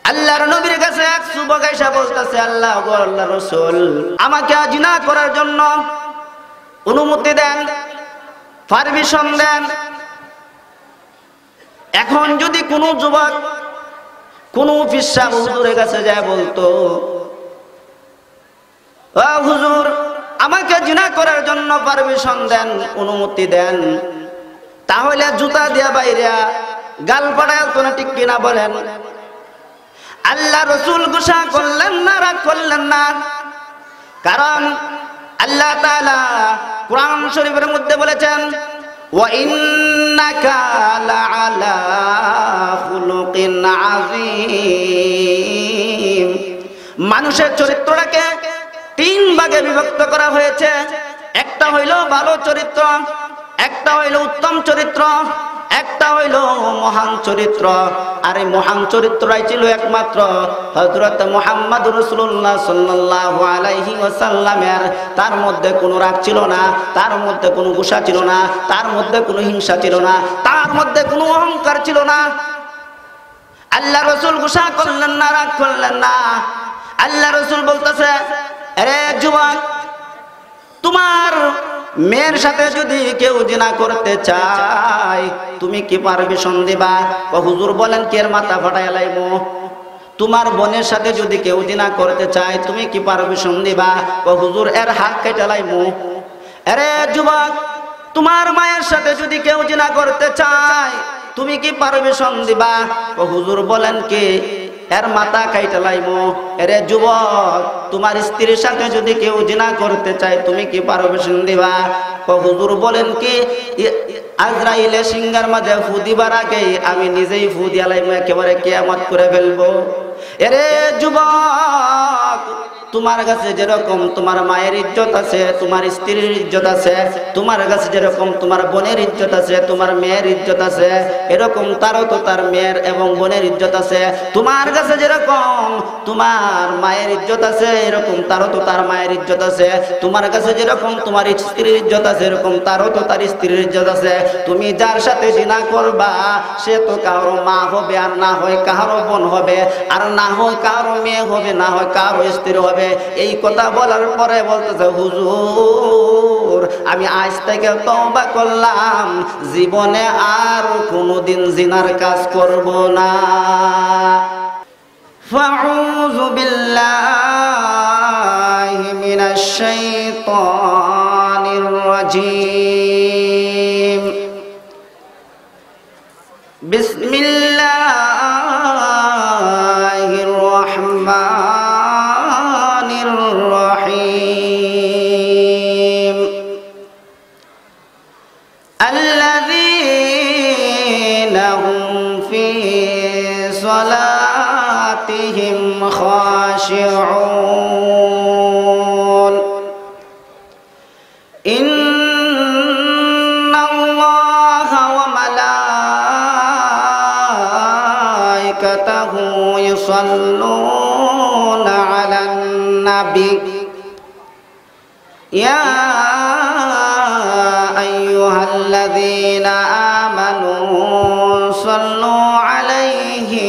আল্লাহর নবীর কাছে এক যুবক এসে বলতেছে, আল্লাহ গো আল্লাহর রাসূল, আমাকে জিনা করার জন্য অনুমতি দেন, পারমিশন দেন। এখন যদি কোনো যুবক কোন ফিসা হুজুরের কাছে যায় বলতো, ও হুজুর আমাকে জিনা করার জন্য পারমিশন দেন, অনুমতি দেন, তাহলে জুতা দিয়া বাইরে গাল পাড়ায় তো না, ঠিক কিনা বলেন? আল্লাহ রাসূল গুসা করলেন না, রাগ করলেন না, কারণ আল্লাহ তাআলা কোরআন শরীফের মধ্যে বলেছেন, ওয়া ইন্নাকা লাআলা খুলুকিন আযীম। মানুষের চরিত্রটাকে তিন ভাগে বিভক্ত করা হয়েছে। একটা হইল ভালো চরিত্র, একটা হইল উত্তম চরিত্র, একটা হইল মহান চরিত্র। আর এই মহান চরিত্রই ছিল একমাত্র হযরত মুহাম্মদ রাসূলুল্লাহ সাল্লাল্লাহু আলাইহি ওয়াসাল্লামের। তার মধ্যে কোনো রাগ ছিল না, তার মধ্যে কোনো গুসা ছিল না, তার মধ্যে কোনো হিংসা ছিল না, তার মধ্যে কোনো অহংকার ছিল না। আল্লাহ রাসূল গুসা করলেন না, রাগ করলেন না। আল্লাহ রাসূল বলতেছে, আরে যুবক, তোমার মেয়ের সাথে যদি কেউ জিনা করতে চায় তুমি কি পারমিশন দিবা? হুজুর বলেন কি এর মাথা ফাটায় লাইমু। তোমার বোনের সাথে যদি কেউ জিনা করতে চায় তুমি কি পারমিশন দিবা? হুজুর এর হাত কেটে লাইমু। আরে যুবক, তোমার মায়ের সাথে যদি কেউ জিনা করতে চায় তুমি কি পারমিশন দিবা? হুজুর বলেন কি এর মাথা কাইটা লাইমু। আরে যুবক, তোমার স্ত্রীর সাথে যদি কেউ জিনা করতে চায় তুমি কি পারমিশন দিবা? হুজুর বলেন কি আজরাইলে সিংহার মাঝে ফু দিবার আগেই আমি নিজেই ফু দিয়া লাইমু, একেবারে কিয়ামত করে ফেলবো। আরে যুবক, তোমার কাছে যেরকম তোমার মায়ের ইজ্জত আছে, তোমার স্ত্রীর ইজ্জত আছে, তোমার কাছে যেরকম তোমার বোনের ইজ্জত আছে, তোমার মেয়ের ইজ্জত আছে, এরকম তারও তো তার মেয়ের এবং বোনের ইজ্জত আছে। তোমার কাছে যেরকম তোমার মায়ের ইজ্জত আছে এরকম তারও তো তার মায়ের ইজ্জত আছে। তোমার কাছে যেরকম তোমার স্ত্রীর ইজ্জত আছে এরকম তারও তো তার স্ত্রীর ইজ্জত আছে। তুমি যার সাথে জিনা করবা সে তো কারো মা হবে, আর না হয় কারো বোন হবে, আর না হয় কারো মেয়ে হবে, না হয় কারো স্ত্রী হবে। এই কথা বলার পরে বলতেছে, হুজুর আমি আজ থেকে তওবা করলাম, জীবনে আর কোনোদিন জিনার কাজ করব না। ফাউযু বিল্লাহি মিনাশ শাইতানির রাজীম। বিসমিল্লাহির রাহমানির রহিম। আল্লাযীনা হুম ফী সালাতিহিম খাশিউন। ইন্নাল্লাহা ওয়া মালাইকাতাহু ইউসাল্লুনা আলান নাবী ইয়া আইয়ুহাল্লাযীনা আমানু সাল্লু আলাইহি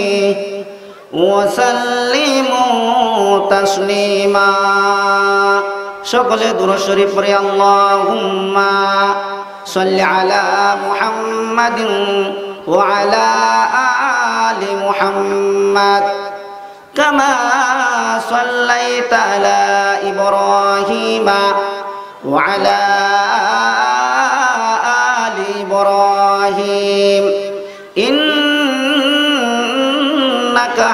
ওয়া সাল্লিমু তাসলিমা। সকলে দুরূদ শরীফ পড়ে আল্লাহুম্মা সাল্লি আলা মুহাম্মাদিন ওয়া আলা আলি মুহাম্মাদ কামা সাল্লাইতা আলা ইব্রাহিমা ওয়া আলা আলি ইব্রাহিম ইন্নাকা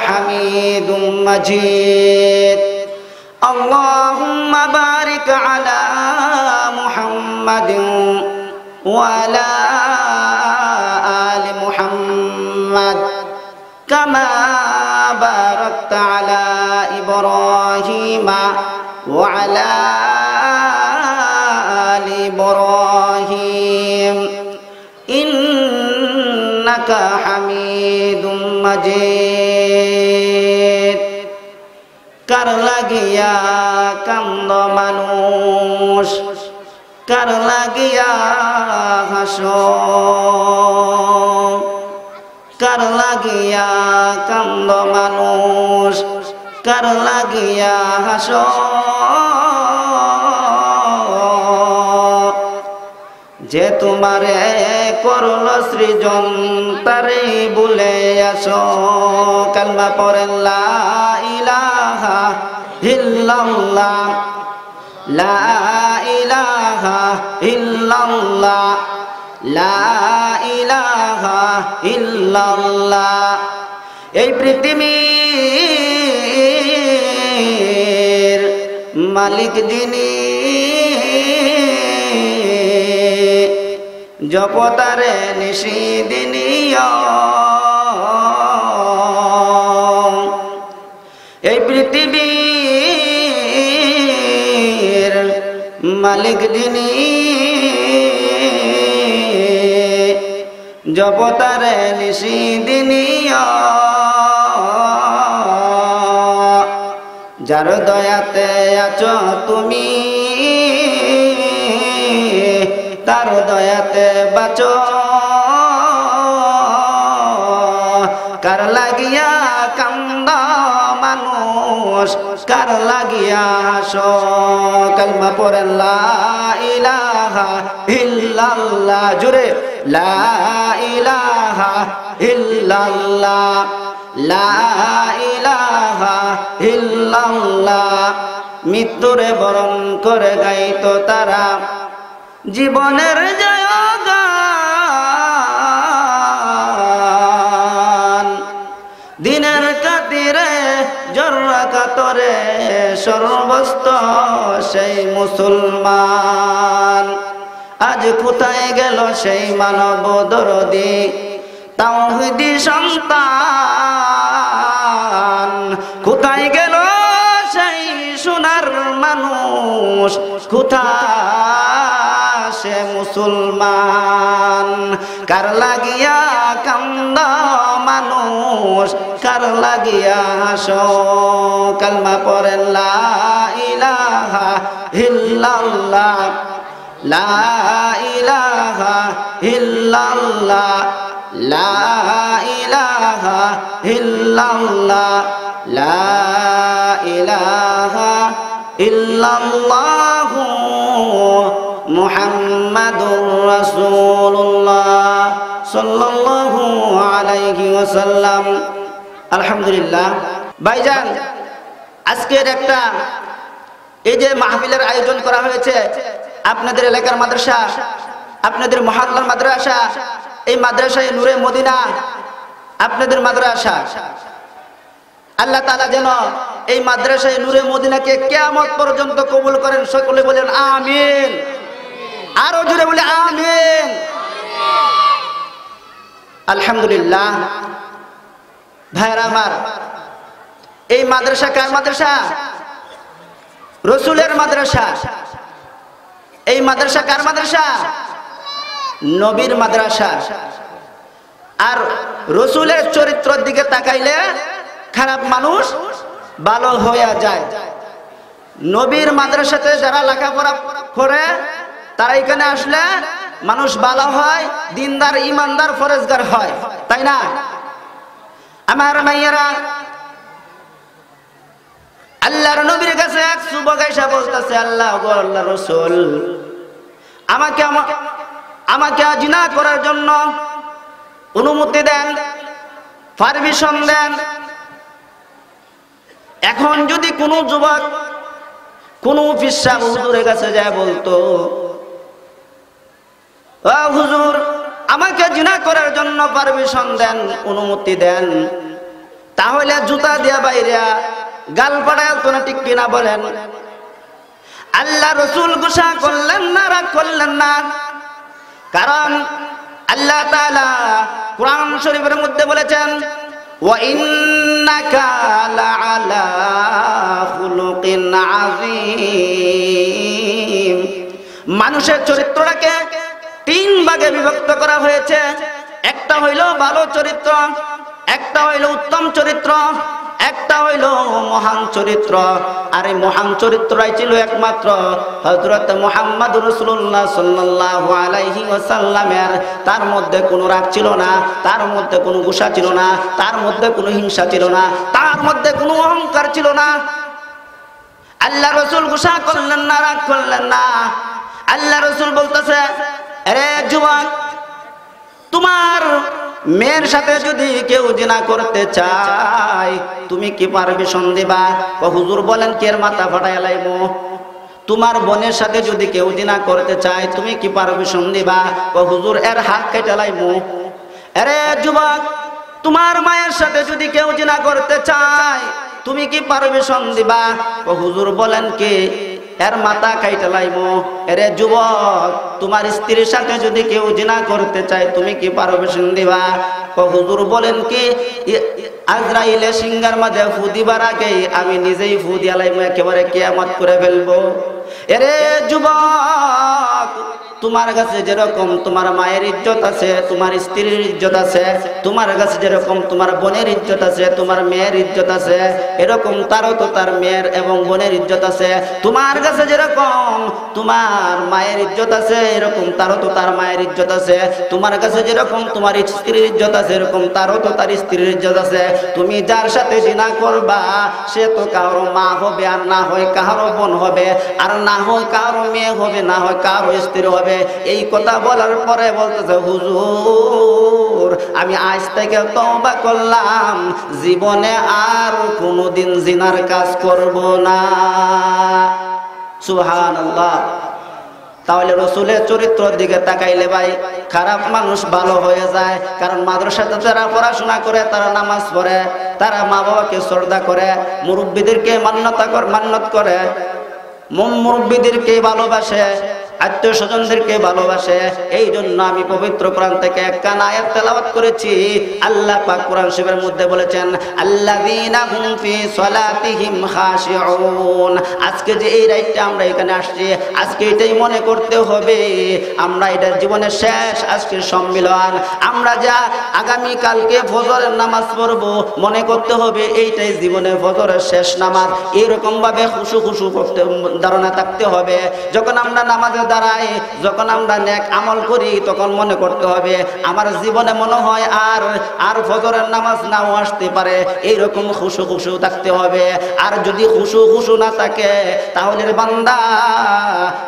হামিদুম মাজিদ। আল্লাহুম্মা বারিক আলা মুহাম্মাদিন ওয়া আলা আলি মুহাম্মাদ কামা বারাকতা আলা ইব্রাহিমা ওয়া আলা আলি ইব্রাহিম ইন্নাকা হামিদুম মাজিদ। কার লাগিয়া কান্দ মানুষ, কার লাগিয়া হাসো, কার লাগিয়া কান্দ মানুষ, কার লাগিয়া হাসো, যে তোমারে করল সৃজন তারে বলে আসো। কালমা পড়েন লা ইলাহা ইল্লাল্লাহ, লা ইলাহা ইল্লাল্লাহ, লা ইলাহা ইল্লাল্লাহ। এই পৃথিবীর মালিক যিনি, জপতারে নিশিদিনিয়া। এই পৃথিবীর মালিক যিনি, জপতারে নিশিদিনিয়া। যার দয়াতে আছো তুমি, তার দয়াতে বাঁচো। কার লাগিয়া কান্দা মানুষ, কার লাগিয়া হাসো। কালমা পড়েন লা ইলাহা ইল্লাল্লাহ, জোরে লা ইলাহা ইল্লাল্লাহ, লা ইলাহা ইল্লাল্লাহ। মৃত্যুরে বরণ করে গাইতো তারা জীবনের জয়গান। দিনের খাতিরে জররা কাতরে সর্বস্ত সেই মুসলমান। আজ কোথায় গেল সেই মানব দরদি তাওহীদি সন্তান? কোথায় গেল সেই সোনার মানুষ? কোথায় সে মুসলমান? কার লাগিয়া কান্দা মানুষ, কার লাগিয়া হাসো। কালমা পড়েন লা ইলাহা ইল্লাল্লাহ, লা ইলাহা ইল্লাল্লাহ, লা ইলাহা ইল্লাল্লাহ, লা ইলাহা ইল্লাল্লাহু মুহাম্মাদুর রাসূলুল্লাহ সাল্লাল্লাহু আলাইহি ওয়াসাল্লাম। আলহামদুলিল্লাহ ভাইজান, আজকের একটা এই যে মাহফিলের আয়োজন করা হয়েছে, আপনাদের এলাকার মাদ্রাসা, আপনাদের মহল্লার মাদ্রাসা, এই মাদ্রাসায় নূরে মদিনা আপনাদের মাদ্রাসা। আল্লাহ তাআলা যেন এই মাদ্রাসায় নূরে মদিনাকে কিয়ামত পর্যন্ত কবুল করেন। সকলে বলেন আমিন। আরো জোরে বলে আমিন। আলহামদুলিল্লাহ ভাইরা আমার, এই মাদ্রাসা কার মাদ্রাসা? রাসূলের মাদ্রাসা। এই মাদ্রাসা কার মাদ্রাসা? নবীর মাদ্রাসা। আর রাসূলের চরিত্রের দিকে তাকাইলে খারাপ মানুষ ভালো হয়ে যায়। নবীর মাদ্রাসাতে যারা লেখাপড়া করে তারা এখানে আসলে মানুষ ভালো হয়, দিনদার, ইমানদার, ফরজগার হয়, তাই না? আমার মাইয়ারা, আল্লাহর নবীর কাছে এক যুবক এসে বলতেছে, আল্লাহ গো আল্লাহর রাসূল, আমাকে জিনা করার জন্য অনুমতি দেন, পারমিশন দেন। এখন যদি কোনো যুবক কোনো পিসা হুজুরের কাছে যায় বলতো, ও হুজুর আমাকে জিনা করার জন্য পারমিশন দেন, অনুমতি দেন, তাহলে জুতা দিয়া বাইরা গাল পাড়ায় তো না, ঠিক কিনা বলেন? আল্লাহ রাসূল গুসা করলেন না, রাগ করলেন না, কারণ আল্লাহ তাআলা কোরআন শরীফের মধ্যে বলেছেন, ওয়া ইন্নাকা লাআলা খুলুকিন আযীম। মানুষের চরিত্রটাকে তিন ভাগে বিভক্ত করা হয়েছে। একটা হইল ভালো চরিত্র, একটা হইল উত্তম চরিত্র, একটা হইল মহান চরিত্র, আর এই মহান চরিত্রই ছিল একমাত্র হযরত মুহাম্মদ রাসূলুল্লাহ সাল্লাল্লাহু আলাইহি ওয়াসাল্লামের। তার মধ্যে কোনো রাগ ছিল না, তার মধ্যে কোনো গুসা ছিল না, তার মধ্যে কোনো হিংসা ছিল না, তার মধ্যে কোনো অহংকার ছিল না। আল্লাহ রাসূল গুসা করলেন না, রাগ করলেন না। আল্লাহ রাসূল বলতেছে, আরে যুবক, তোমার মেয়ের সাথে যদি কেউ জিনা করতে চায় তুমি কি পারমিশন দিবা? ও হুজুর বলেন কি এর মাথা ফাটায় লাইমো? তোমার বোনের সাথে যদি কেউ জিনা করতে চায় তুমি কি পারমিশন দিবা? ও হুজুর এর হাত কেটে লাইমো। আরে যুবক, তোমার মায়ের সাথে যদি কেউ জিনা করতে চায় তুমি কি পারমিশন দিবা? ও হুজুর বলেন কি এর মাথা কাইটা লাইমো। আরে যুবক, তোমার স্ত্রীর সাথে যদি কেউ জিনা করতে চায় তুমি কি পারমিশন দিবা? ও হুজুর বলেন কি আজরাইলে সিংহার মাঝে ফু দিবার আগেই আমি নিজেই ফু দিয়া লাইমো, একেবারে কিয়ামত করে ফেলবো। আরে যুবক, তোমার কাছে যেরকম তোমার মায়ের ইজ্জত আছে, তোমার স্ত্রীর ইজ্জত আছে, তোমার কাছে যেরকম তোমার বোনের ইজ্জত আছে, তোমার মেয়ের ইজ্জত আছে, এরকম তারও তো তার মেয়ের এবং বোনের ইজ্জত আছে। তোমার কাছে যেরকম তোমার মায়ের ইজ্জত আছে এরকম তারও তো তার মায়ের ইজ্জত আছে। তোমার কাছে যেরকম তোমার স্ত্রীর ইজ্জত আছে এরকম তারও তো তার স্ত্রীর ইজ্জত আছে। তুমি যার সাথে জিনা করবা সে তো কারো মা হবে, আর না হয় কারো বোন হবে, আর না হয় কারো মেয়ে হবে, না হয় কারো স্ত্রী হবে। এই কথা বলার পরে বলতেছে, হুজুর আমি আজ থেকে তওবা করলাম, জীবনে আর কোনোদিন জিনার কাজ করব না। সুবহানাল্লাহ। তাহলে রসুলের চরিত্রের দিকে তাকাইলে ভাই খারাপ মানুষ ভালো হয়ে যায়। কারণ মাদ্রাসাতে যারা পড়াশোনা করে তারা নামাজ পড়ে, তারা মা বাবাকে শ্রদ্ধা করে, মুরব্বীদেরকে মান্যত করে, মুরব্বীদেরকে ভালোবাসে, আত্মীয় স্বজনদেরকে ভালোবাসে। এই জন্য আমি পবিত্র কোরআন থেকে একখান আয়াত তেলাওয়াত করেছি। আল্লাহ পাক কোরআন শরীফের মধ্যে বলেছেন, আল্লাযীনা হুম ফি সালাতিহিম খাশিউন। আজকে যে এই রাইটটা আমরা এখানে আসছি, আজকে এটাই মনে করতে হবে আমরা এটা জীবনের শেষ আজকের সম্মিলন। আমরা যা আগামী কালকে ফজরের নামাজ পড়ব, মনে করতে হবে এইটাই জীবনের ফজরের শেষ নামাজ। এরকম ভাবে খুশু খুশু করতে ধারণা থাকতে হবে। যখন আমরা নামাজে দাঁড়াই, যখন আমরা নেক আমল করি, তখন মনে করতে হবে আমার জীবনে মনে হয় আর ফজরের নামাজ নাও আসতে পারে। এইরকম খুশু খুশু থাকতে হবে। আর যদি খুশু খুশু না থাকে তাহলে বান্দা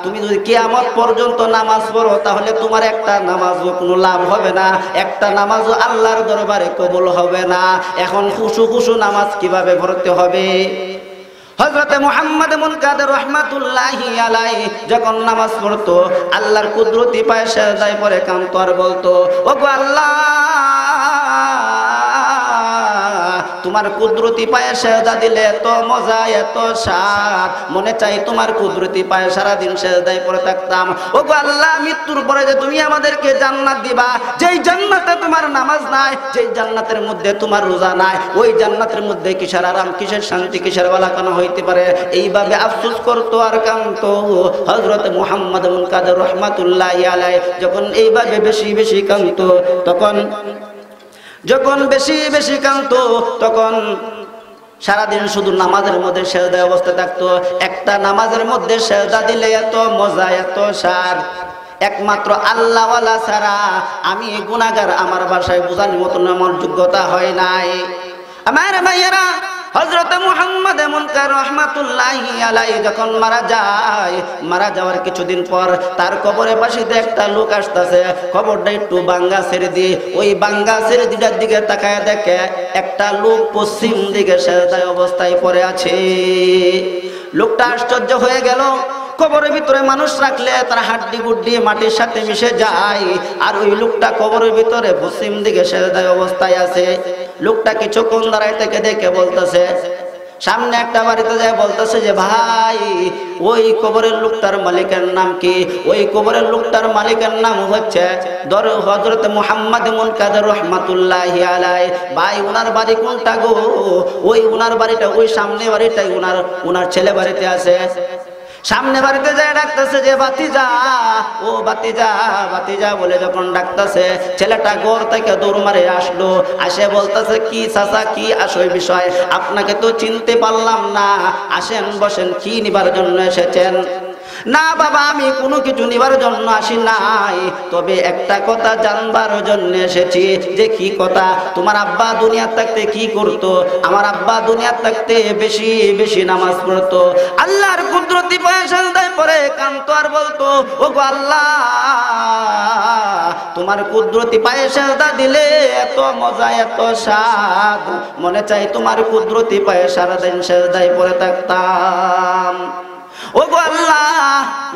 তুমি যদি কিয়ামত পর্যন্ত নামাজ পড়ো তাহলে তোমার একটা নামাজও কোনো লাভ হবে না, একটা নামাজও আল্লাহর দরবারে কবুল হবে না। এখন খুশু খুশু নামাজ কিভাবে পড়তে হবে? হযরতে মুহাম্মদ মুনকাদের রাহমাতুল্লাহি আলাইহি যখন নামাজ পড়তো আল্লাহর কুদরতি পায়ে সেজদায় পড়ে কাঁদতো আর বলতো, ওগো আল্লাহ তোমার কুদরতি পায়ে সেজদা দিলে এত মজা, এত স্বাদ, মনে চাই তোমার কুদরতি পায়ে সারাদিন সেজদায় পড়ে থাকতাম। ওগো আল্লাহ মৃত্যুর পরে যে তুমি আমাদেরকে জান্নাত দিবা, যেই জান্নাতে তোমার নামাজ নাই, যেই জান্নাতের মধ্যে তোমার রোজা নাই, ওই জান্নাতের মধ্যে কিসের আরাম, কিসের শান্তি, কিসের বালাকানা হইতে পারে? এইভাবে আফসোস করতো আর কাঁদতো হযরত মুহাম্মদ মুনকাদের রাহমাতুল্লাহি আলাইহি। যখন এইভাবে বেশি বেশি কাঁদতো, যখন বেশি বেশি কাঁদতো তখন সারাদিন শুধু নামাজের মধ্যে সেজদায় অবস্থায় থাকতো। একটা নামাজের মধ্যে সেজদা দিলে এত মজা, এত স্বাদ, একমাত্র আল্লাহওয়ালা ছাড়া আমি গুনাহগার, আমার ভাষায় বোঝানোর মতন আমার যোগ্যতা হয় নাই। আমার ভাইয়েরা, হযরত মুহাম্মদ মুনকার রাহমাতুল্লাহি আলাইহি যখন মারা যাওয়ার কিছুদিন পর তার কবরের পাশে একটা লোক আসতেছে, কবরটা একটু বাঙ্গা ছেড়ে দিয়ে, ওই বাঙ্গা ছেড়ে দিটার দিকে তাকায় দেখে একটা লোক পশ্চিম দিকে সেজদায় অবস্থায় পড়ে আছে। লোকটা আশ্চর্য হয়ে গেল। কবরের ভিতরে মানুষ রাখলে তার হাড্ডি গুড্ডি মাটির সাথে মিশে যায়, আর ওই লোকটা কবরের ভিতরে পশ্চিম দিকে সেজদায় অবস্থায় আছে। লোকটা কিছুক্ষণ দাঁড়ায় থেকে দেখে বলতেছে, সামনে একটা বাড়িতে যায় বলতেছে যে ভাই ওই কবরের লোকটার মালিকের নাম কি? ওই কবরের লোকটার মালিকের নাম হচ্ছে হযরত মুহাম্মদ মুনকাদের রাহমাতুল্লাহি আলাইহি। ভাই ওনার বাড়ি কোনটা গো? ওই ওনার বাড়িটা, ওই সামনে বাড়িটাই ওনার ছেলে বাড়িতে আছে। সামনে বাড়িতে যায় ডাকতেছে যে ভাতিজা, ও ভাতিজা ভাতিজা বলে যখন ডাকতেছে, ছেলেটা ঘর থেকে দৌড় মারে আসলো, আসে বলতেছে কি চাচা কি আসল বিষয়, আপনাকে তো চিনতে পারলাম না, আসেন বসেন, কি নিবার জন্য এসেছেন? না বাবা, আমি কোনো কিছু নিবার জন্য আসি নাই, তবে একটা কথা জানবার জন্য এসেছি। যে কি কথা? তোমার আব্বা দুনিয়া থাকতে কি করতো? আমার আব্বা দুনিয়া থাকতে বেশি বেশি নামাজ পড়তো, আল্লাহর কুদরতি পায়ে সেজদায় পড়ে কাঁদতো আর বলতো, ও গো আল্লাহ, তোমার কুদরতি পায়ে সেজদা দিলে এত মজা এত স্বাদ, মনে চাই তোমার কুদরতি পায়ে সারাদিন সেজদায় পড়ে থাকতাম। ও গো আল্লাহ,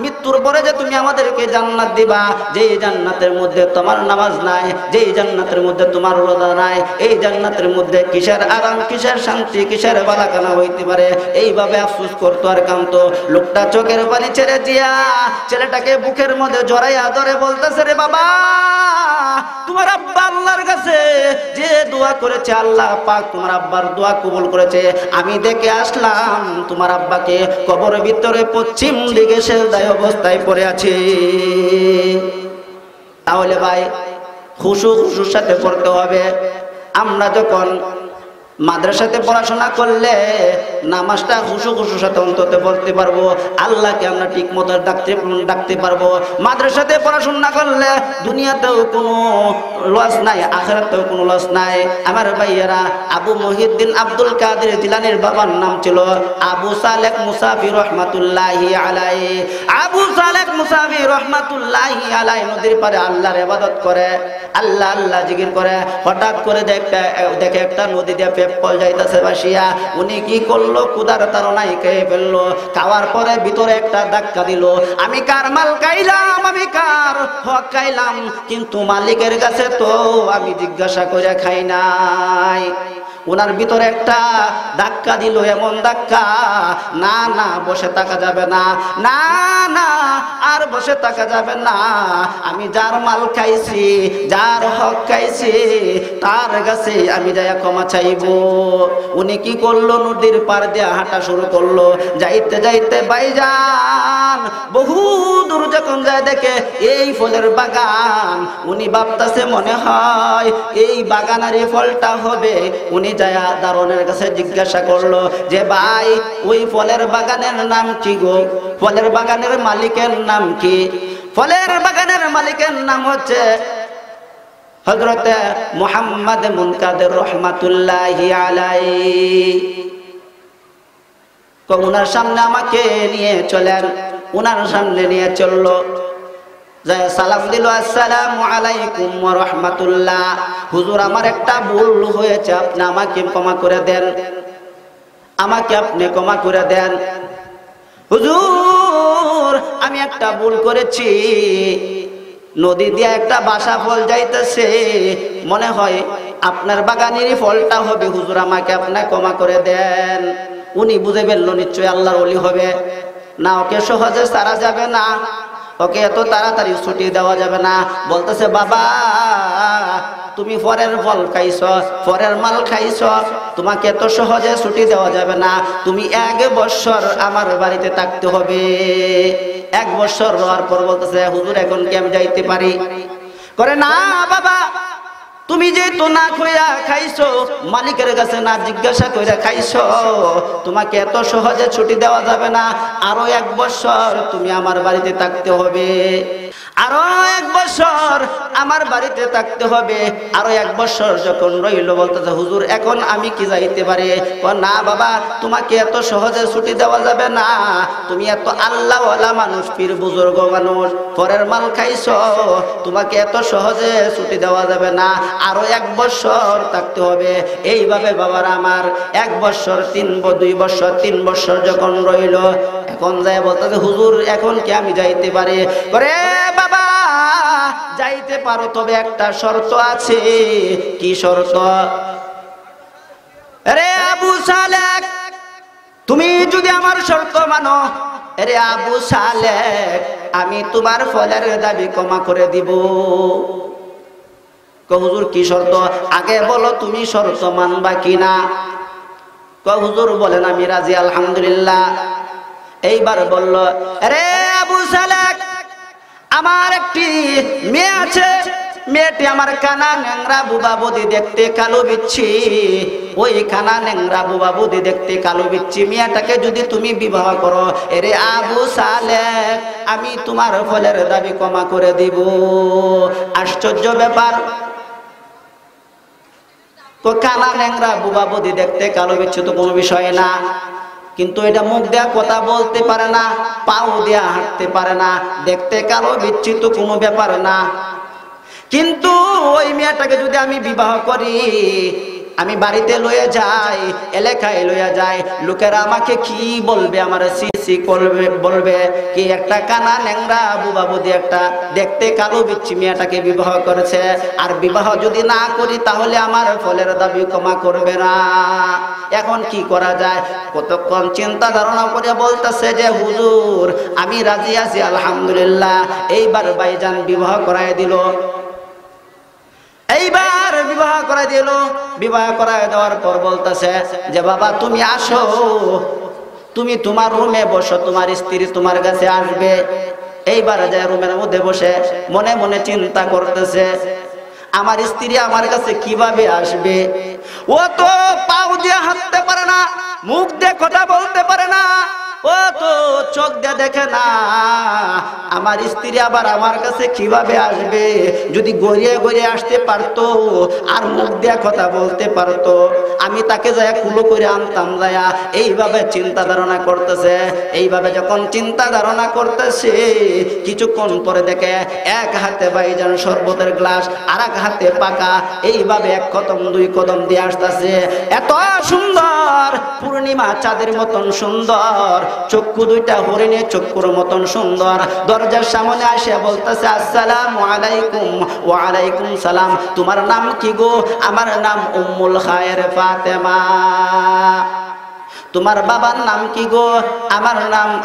মৃত্যুর পরে যে তুমি আমাদেরকে জান্নাত দিবা, যেই জান্নাতের মধ্যে তোমার নামাজ নাই, যেই জান্নাতের মধ্যে তোমার রোজা নাই, এই জান্নাতের মধ্যে কিসের আরাম, কিসের শান্তি, কিসের বালাখানা হইতে পারে? এইভাবে আফসোস করতো আর কাঁদতো। লোকটা চোখের পানি ছেড়ে দিয়া ছেলেটাকে বুকের মধ্যে জড়াইয়া ধরে বলতেছে, রে বাবা, তোমার আব্বা আল্লাহর কাছে যে দোয়া করেছে, আল্লাহ পাক তোমার আব্বার দোয়া কবুল করেছে। আমি দেখে আসলাম তোমার আব্বাকে কবরের ভিতরে পশ্চিম দিকে সেজদায় অবস্থায় পড়ে আছে। তাহলে ভাই খুশুর সাথে পড়তে হবে। আমরা যখন মাদ্রাসাতে পড়াশোনা করলে নামাজটা খুশুর সাথে অন্তত পড়তে পারবো, আল্লাহকে আমরা ঠিক মতো ডাকতে পারবো। মাদ্রাসাতে পড়াশোনা করলে দুনিয়াতেও কোনো লস নাই, আখিরাতেও কোনো লস নাই। আমার ভাইয়েরা, আবু মহিউদ্দিন আব্দুল কাদের জিলানীর বাবার নাম ছিল আবু সালেক মুসাফি রহমাতুল্লাহি আলাইহি। আবু সালেক মুসাফি রহমাতুল্লাহি আলাইহি নদীর পারে আল্লাহর ইবাদত করে, আল্লাহ আল্লাহ জিকির করে। হঠাৎ করে দেখে একটা নদী দিয়ে পেপল যাইতেছে ভাসিয়া। উনি কি করলো? ক্ষুধার তাড়নায় খেয়ে ফেললো। খাওয়ার পরে ভিতরে একটা ধাক্কা দিল, আমি কার মাল খাইলাম, আমি কার হক খাইলাম, কিন্তু মালিকের কাছে তো আমি জিজ্ঞাসা করে খাই নাই। ওনার ভিতরে একটা ধাক্কা দিল, এমন ধাক্কা, না না বসে থাকা যাবে না, না না আর বসে থাকা যাবে না। আমি যার মাল খাইছি, যার হক খাইছি, তার কাছে আমি যাইয়া ক্ষমা চাইব। উনি কি করলো? নদীর পার দিয়ে হাঁটা শুরু করলো। যাইতে যাইতে ভাইজান বহু দূর যখন যায় দেখে এই ফলের বাগান। উনি ভাবতেছে মনে হয় এই বাগানের এই ফলটা হবে। উনি যায়া দারোয়ানের কাছে জিজ্ঞাসা করলো যে ভাই, ওই ফলের বাগানের নাম কি গো? ফলের বাগানের মালিকের নাম কি? ফলের বাগানের মালিকের নাম হচ্ছে হযরতে মুহাম্মদ মুনকাদির রহমাতুল্লাহি আলাইহি। উনার সামনে আমাকে নিয়ে চলেন। উনার সামনে নিয়ে চললো, যায় সালাম দিল, আসসালামু আলাইকুম ওয়া রাহমাতুল্লাহ। হুজুর, আমার একটা ভুল হয়েছে, আপনি আমাকে ক্ষমা করে দেন, আমাকে আপনি ক্ষমা করে দেন। হুজুর, আমি একটা ভুল করেছি, নদী দিয়ে একটা বাসা ফল যাইতেছে, মনে হয় আপনার বাগানেরই ফলটা হবে, হুজুর আমাকে আপনি ক্ষমা করে দেন। উনি বুঝে ফেললো নিশ্চয়ই আল্লাহর ওলি হবে না, ওকে সহজে ছাড়া যাবে না, ওকে এত তাড়াতাড়ি ছুটি দেওয়া যাবে না। বলতেছে, বাবা তুমি পরের ফল খাইছ, পরের মাল খাইছ, তোমাকে এত সহজে ছুটি দেওয়া যাবে না, তুমি 1 বছর আমার বাড়িতে থাকতে হবে। 1 বছর রওয়ার পর বলতেছে, হুজুর এখন কি আমি যাইতে পারি? করে না বাবা, তুমি যেহেতু না খইয়া খাইছো, মালিকের কাছে না জিজ্ঞাসা কইরা খাইছো, তোমাকে এত সহজে ছুটি দেওয়া যাবে না, আরো 1 বছর তুমি আমার বাড়িতে থাকতে হবে, আরো 1 বছর আমার বাড়িতে থাকতে হবে। আরো 1 বছর যখন রইল, বলতেছে, হুজুর এখন আমি কি যাইতে পারি? না বাবা, তোমাকে এত সহজে ছুটি দেওয়া যাবে না, তুমি এত আল্লাহওয়ালা মানুষ, পীর বুজুর্গ মানুষ, পরের মাল খাইছো, তোমাকে এত সহজে ছুটি দেওয়া যাবে না, আরো 1 বছর থাকতে হবে। এইভাবে বাবার আমার 1 বছর, 2 বছর, 3 বছর যখন রইল, এখন যায় বলতেছে, হুজুর এখন কি আমি যাইতে পারি? করে বাবা যাইতে পারো, তবে একটা শর্ত আছে। কি শর্ত? আরে আবু সালেক, তুমি যদি আমার শর্ত মানো, আরে আবু সালেক, আমি তোমার ফলের দাবি ক্ষমা করে দিব। হুজুর কি শর্ত? আগে বলো তুমি শর্ত মানবা কিনা? হুজুর বলেন, আমি রাজি আলহামদুলিল্লাহ। এইবার বলল, আরে আবু সালেক, আমার একটি মেয়ে আছে, মেয়েটি আমার কানা ন্যাংরা বুবা বদি, দেখতে কালো বিচ্ছি। ওই কানা ন্যাংরা বুবা বদি দেখতে কালো বিচ্ছি মেয়েটাকে যদি তুমি বিবাহ করো, এরে আবু সালেক, আমি তোমার ফলের দাবি ক্ষমা করে দিব। আশ্চর্য ব্যাপার, তো কানা ন্যাংরা বুবা বদি দেখতে কালো বিচ্ছি তো কোনো বিষয় না, কিন্তু এটা মুখ দেয়া কথা বলতে পারে না, পাও দেয়া হাঁটতে পারে না, দেখতে কালো বিচ্ছি তো কোনো ব্যাপার না। কিন্তু ওই মেয়েটাকে যদি আমি বিবাহ করি, আমি বাড়িতে লয়ে যাই, এলাকায় লয়ে যাই, লোকেরা আমাকে কি বলবে, আমার সিসি করবে, বলবে কি একটা কানা ন্যাংরা বুবা বদি একটা দেখতে কালো বিচ্ছি মেয়েটাকে বিবাহ করেছে, আর বিবাহ যদি না করি তাহলে আমার ফলের দাবি ক্ষমা করবে না। এখন কি করা যায়? কতক্ষণ চিন্তা ধারণা করে বলতেছে যে হুজুর আমি রাজি আছি আলহামদুলিল্লাহ। এইবার ভাইজান বিবাহ করায় দিল, এইবার বিবাহ করে দিল। বিবাহ করায় দেওয়ার পর বলতেছে যে বাবা তুমি আসো, তুমি তোমার রুমে বসো, তোমার স্ত্রী তোমার কাছে আসবে। এইবার যায় রুমের মধ্যে বসে মনে মনে চিন্তা করতেছে, আমার স্ত্রী আমার কাছে কিভাবে আসবে? ও তো পাও দিয়ে হাঁটতে পারে না, মুখ দিয়ে কথা বলতে পারে না, ও তো চোখ দিয়ে দেখে না, আমার স্ত্রী আবার আমার কাছে কিভাবে আসবে? যদি গড়িয়ে গড়িয়ে আসতে পারতো আর মুখ দিয়ে কথা বলতে পারতো, আমি তাকে যায় কুলো করে আনতাম যায়া। এইভাবে চিন্তা ধারণা করতেছে। এইভাবে যখন চিন্তা ধারণা করতেছে, কিছুক্ষণ পরে দেখে এক হাতে ভাইজান শরবতের গ্লাস, আর এক হাতে পাকা, এইভাবে এক কদম দুই কদম দিয়ে আসতেছে। এত সুন্দর, পূর্ণিমা চাঁদের মতন সুন্দর, চক্ষু দুইটা হরিণের চক্ষুর মতন সুন্দর। দরজার সামনে আসে বলতেছে আসসালামু আলাইকুম। ওয়া আলাইকুম সালাম। তোমার নাম কি গো? আমার নাম উম্মুল খায়ের ফাতেমা। তোমার বাবার নাম কি গো?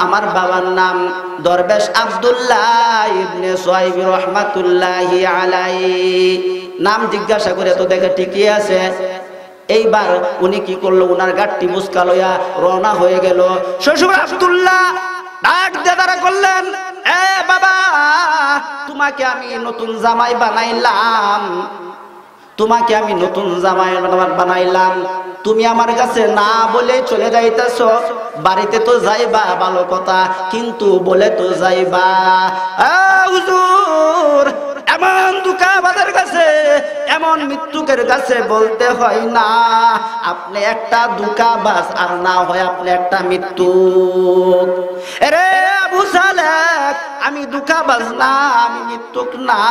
আমার বাবার নাম দরবেশ আব্দুল্লাহ ইবনে সুহাইব রহমাতুল্লাহি আলাইহি। নাম জিজ্ঞাসা করে তো দেখে ঠিকই আছে। এইবার উনি কি করলো, উনার গাড়টি মুস্কা লইয়া রওনা হয়ে গেল। শ্বশুর আব্দুল্লাহ ডাক দিয়ে তারা করলেন, এ বাবা, তোমাকে আমি নতুন জামাই বানাইলাম, তোমাকে আমি নতুন জামাই বানাইলাম, তুমি আমার কাছে না বলে চলে যাইতেছ। বাড়িতে তো যাইবা ভালো কথা, কিন্তু বলে তো যাইবা। হুজুর, এমন দুঃখাবাদের কাছে, এমন মৃত্যুকের কাছে বলতে হয় না। আপনি একটা দুঃখাবাজ, আর না হয় আপনি একটা মৃত্যু। আরে আবু সালেক, আমি দুঃখাবাজ না, আমি মৃত্যুক না।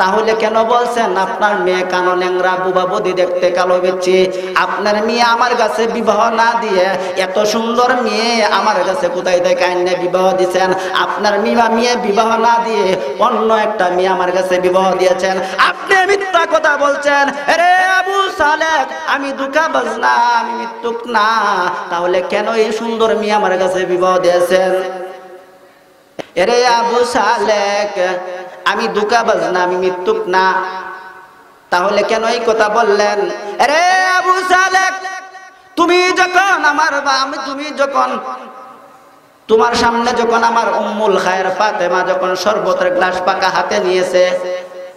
তাহলে কেন বলছেন আপনার মেয়ে কানো ন্যাংরা বুবা বদি দেখতে কালো বিচ্ছি? আপনার মেয়ে আমার কাছে বিবাহ না দিয়ে, এত সুন্দর মেয়ে আমার কাছে কোথায় থেকে আইনে বিবাহ দিয়েছেন? আপনার মেয়ে বিবাহ না দিয়ে অন্য একটা মেয়ে আমার কাছে বিবাহ দিয়েছেন। আপনি মিথ্যা কথা বলছেন। আরে আবু সালেক, আমি দুঃখাবাজ না, আমি মৃত্যুক না। তাহলে কেন এই সুন্দর মেয়ে আমার কাছে বিবাহ দিয়েছেন? আরে আবু সালেক, আমি দুঃখাবাজ না, আমি মৃত্যুক না। তাহলে কেন এই কথা বললেন? আরে আবু সালেক, তুমি যখন তোমার সামনে যখন আমার উম্মুল খায়ের ফাতেমা যখন শরবতের গ্লাস পাকা হাতে নিয়েছে,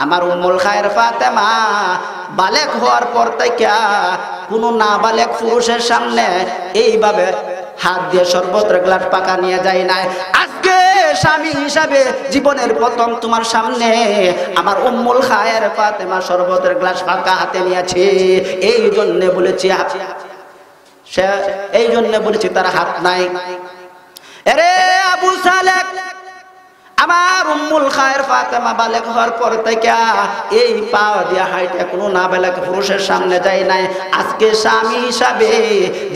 আমার উম্মুল খায়ের ফাতেমা বালেক হওয়ার পর থেকে কোনো নাবালেক পুরুষের সামনে এইভাবে হাত দিয়ে শরবতের গ্লাস পাকা নিয়ে যায় নাই। আজকে স্বামী হিসাবে জীবনের প্রথম তোমার সামনে আমার উম্মুল খায়ের ফাতেমা শরবতের গ্লাস পাকা হাতে নিয়েছে। এই জন্য বলেছি, এই জন্য বলেছি তার হাত নাই। আরে আবু সালেক, আমার উম্মুল খায়ের ফাতেমা বালেক হওয়ার পর থেকে এই পা দিয়া হাইটে কোনো নাবালেক পুরুষের সামনে যায় নাই। আজকে স্বামী হিসাবে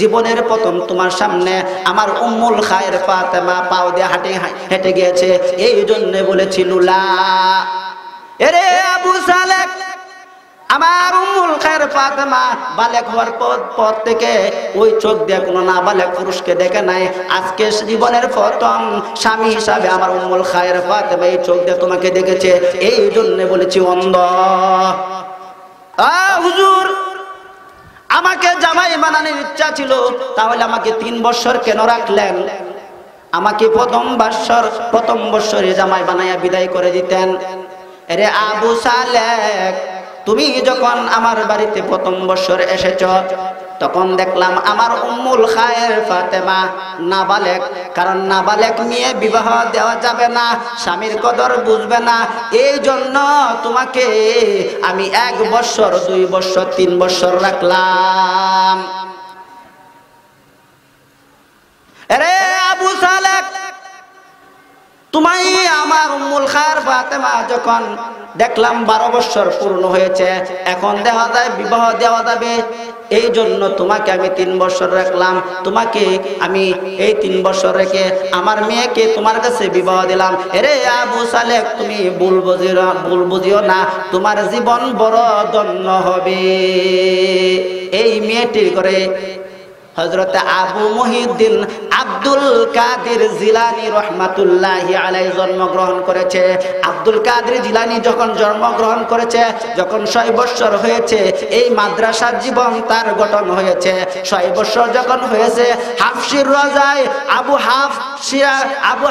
জীবনের প্রথম তোমার সামনে আমার উম্মুল খায়ের ফাতেমা পাও দিয়ে হেঁটে গিয়েছে। এই জন্য বলেছি লুলা। এরে আবু সালেক, আমার উম্মুল খায়ের ফাতেমা বালেক হওয়ার পর থেকে ওই চোখ দিয়ে কোনো নাবালেক পুরুষকে দেখে নাই। আজকে জীবনের প্রথম স্বামী হিসাবে আমার উম্মুল খায়ের ফাতেমা এই চোখ দিয়ে তোমাকে দেখেছে। এই জন্য বলেছি অন্ধ। হুজুর, আমাকে জামাই বানানোর ইচ্ছা ছিল, তাহলে আমাকে 3 বছর কেন রাখলেন? আমাকে প্রথম বৎসরে জামাই বানাইয়া বিদায় করে দিতেন। আরে আবু সালেহ, তুমি যখন আমার বাড়িতে প্রথম বৎসর এসেছ, তখন দেখলাম আমার উম্মুল খায়ের ফাতেমা নাবালেক, কারণ নাবালেক মেয়ে বিবাহ দেওয়া যাবে না, স্বামীর কদর বুঝবে না, এই জন্য তোমাকে আমি 1 বৎসর 2 বৎসর 3 বৎসর রাখলাম। আরে আবু সালেহ, তুমি আমার উম্মুল খায়ের ফাতেমা যখন দেখলাম 12 বৎসর পূর্ণ হয়েছে, এখন দেখা যায় বিবাহ দেওয়া যাবে, এই জন্য তোমাকে আমি 3 বৎসর রাখলাম। তোমাকে আমি এই 3 বৎসর রেখে আমার মেয়েকে তোমার কাছে বিবাহ দিলাম। এরে আবু সালেহ, তুমি ভুল বুঝিও না, তোমার জীবন বড় ধন্য হবে। এই মেয়েটির করে হযরত আবু মুহিউদ্দিন আব্দুল কাদের জিলানী রহমাতুল্লাহি আলাইহি জন্মগ্রহণ করেছে। আব্দুল কাদের জিলানী যখন জন্মগ্রহণ করেছে, যখন 6 বৎসর হয়েছে, এই মাদ্রাসার জীবন তার গঠন হয়েছে। 6 বৎসর যখন হয়েছে, হাফসির রাজায় আবু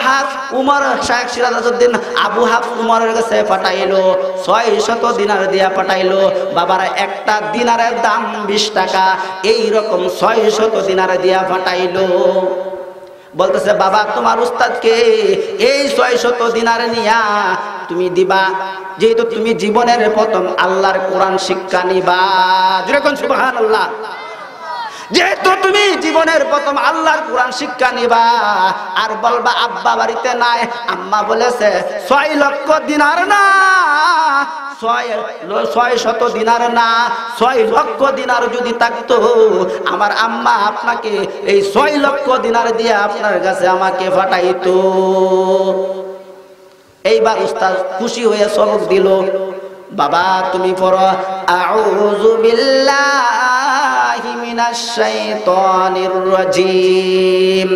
হাফ উমর শাইখ সিরাজউদ্দিন আবু হাফ উমরের কাছে পাঠাইলো, 600 দিনার দিয়া পাঠাইলো। বাবার একটা দিনারের দাম 20 টাকা, এই রকম 600 দিনার দিয়া পাঠাইলো। বলতেছে, বাবা তোমার উস্তাদকে এই 600 দিনার নিয়া তুমি দিবা, যেহেতু তুমি জীবনের প্রথম আল্লাহর কোরআন শিক্ষা নিবা। জোরে কোন সুবহানাল্লাহ। যেহেতু তুমি জীবনের প্রথম আল্লাহর কোরআন শিক্ষা নিবা, আর বলবা আব্বা বাড়িতে নাই, আম্মা বলেছে 6 লক্ষ দিনার না, 600 দিনার না, 6 লক্ষ দিনার যদি থাকতো, আমার আম্মা আপনাকে এই 6 লক্ষ দিনার দিয়ে আপনার কাছে আমাকে পাঠাইতো। এইবার উস্তাদ খুশি হয়ে সবক দিল, বাবা তুমি পড়ো আউযু বিল্লাহি মিনাশ শাইতানির রাজিম,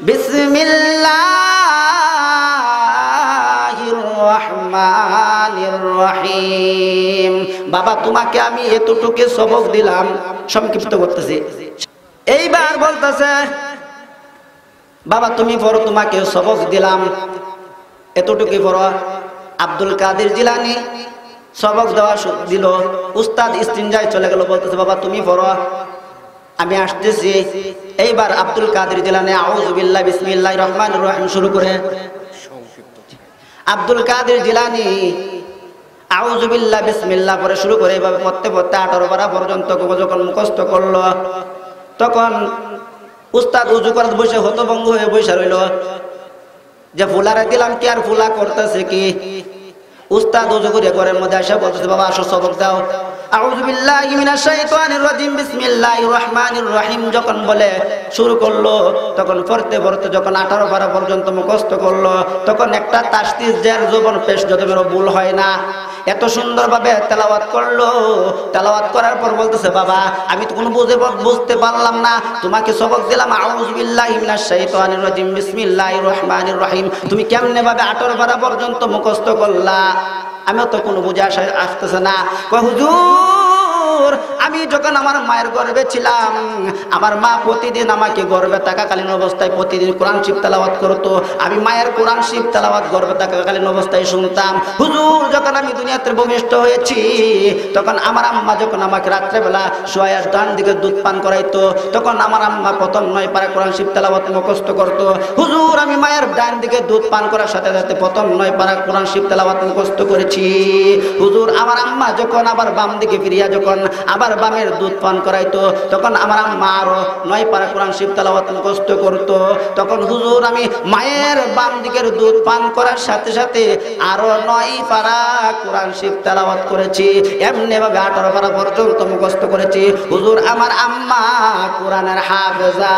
বিসমিল্লাহির রহমানির রহিম। বাবা তোমাকে আমি এতটুকু সবক দিলাম, সংক্ষিপ্ত করতেছি। এইবার বলতেছে, বাবা তুমি পড়ো, তোমাকে সবক দিলাম, এতটুকু পড়ো। আব্দুল কাদের জিলানী সবক দেওয়া দিল, উস্তাদ ইস্তিনজায় চলে গেল, বলতেছে বাবা তুমি পড়ো, আমি আসতেছি। এইবার আব্দুল কাদের জিলানী আউযু বিল্লাহি বিসমিল্লাহির রহমানির রহিম শুরু করে। আব্দুল কাদের জিলানী আউযু বিল্লাহি বিসমিল্লাহ পরে শুরু করে, এইভাবে পড়তে পড়তে 18 পারা পর্যন্ত যখন মুখস্থ করলো, তখন উস্তাদ উজু করে বসে হতভম্ব হয়ে বসে রইল, যে ফুলারে দিলাম কি আর ফুলা করতেছে কি। উস্তাদ উজু করে ঘরের মধ্যে এসে বলতেছে, বাবা আসো সবক দাও। আউযু বিল্লাহি মিনাশ শাইতানির রাজিম, বিসমিল্লাহির রহমানির রহিম যখন বলে শুরু করলো, তখন পড়তে পড়তে যখন 18 পারা পর্যন্ত মুখস্থ করলো, তখন একটা তাসদিদ জের জবর পেশ যতবেরও ভুল হয় না, এত সুন্দরভাবে তেলাওয়াত করলো। তেলাওয়াত করার পর বলতেছে, বাবা আমি তো কোনো বুঝতে পারলাম না, তোমাকে সবক দিলাম আউযু বিল্লাহি মিনাশ শাইতানির রাজিম, বিসমিল্লাহির রহমানির রহিম, তুমি কেমনে ভাবে 18 পারা পর্যন্ত মুখস্থ করলা? আমিও তো কোনো বুঝে আসতেছে না। কয় হুজুর, আমি যখন আমার মায়ের গর্ভে ছিলাম, আমার মা প্রতিদিন আমাকে গর্ভে থাকাকালীন অবস্থায় প্রতিদিন কোরআন শরীফ তেলাওয়াত করতো, আমি মায়ের কোরআন শরীফ তেলাওয়াত গর্ভে থাকাকালীন অবস্থায় শুনতাম। হুজুর, যখন আমি দুনিয়াতে ভূমিষ্ঠ হয়েছি, তখন আমার আম্মা যখন আমাকে রাত্রেবেলা শোয়ার ডান দিকে দুধ পান করাইতো, তখন আমার আম্মা প্রথম 9 পারা কোরআন শরীফ তেলাওয়াত মুখস্থ করতো। হুজুর, আমি মায়ের ডান দিকে দুধ পান করার সাথে সাথে প্রথম 9 পারা কোরআন শরীফ তেলাওয়াত মুখস্থ করেছি। হুজুর, আমার আম্মা যখন আবার বাম দিকে ফিরিয়া যখন আবার বামের দুধ পান করাইতো, তখন আমার আম্মা আরো 9 পারা কোরআন শরীফ তেলাওয়াত মুখস্থ করতো। তখন হুজুর, আমি মায়ের বাম দিকের দুধ পান করার সাথে সাথে আরো 9 পারা কোরআন শরীফ তেলাওয়াত করেছি। এমনি ভাবে 18 পারা পর্যন্ত মুখস্থ করেছি। হুজুর, আমার আম্মা কোরআনের হাফেজা।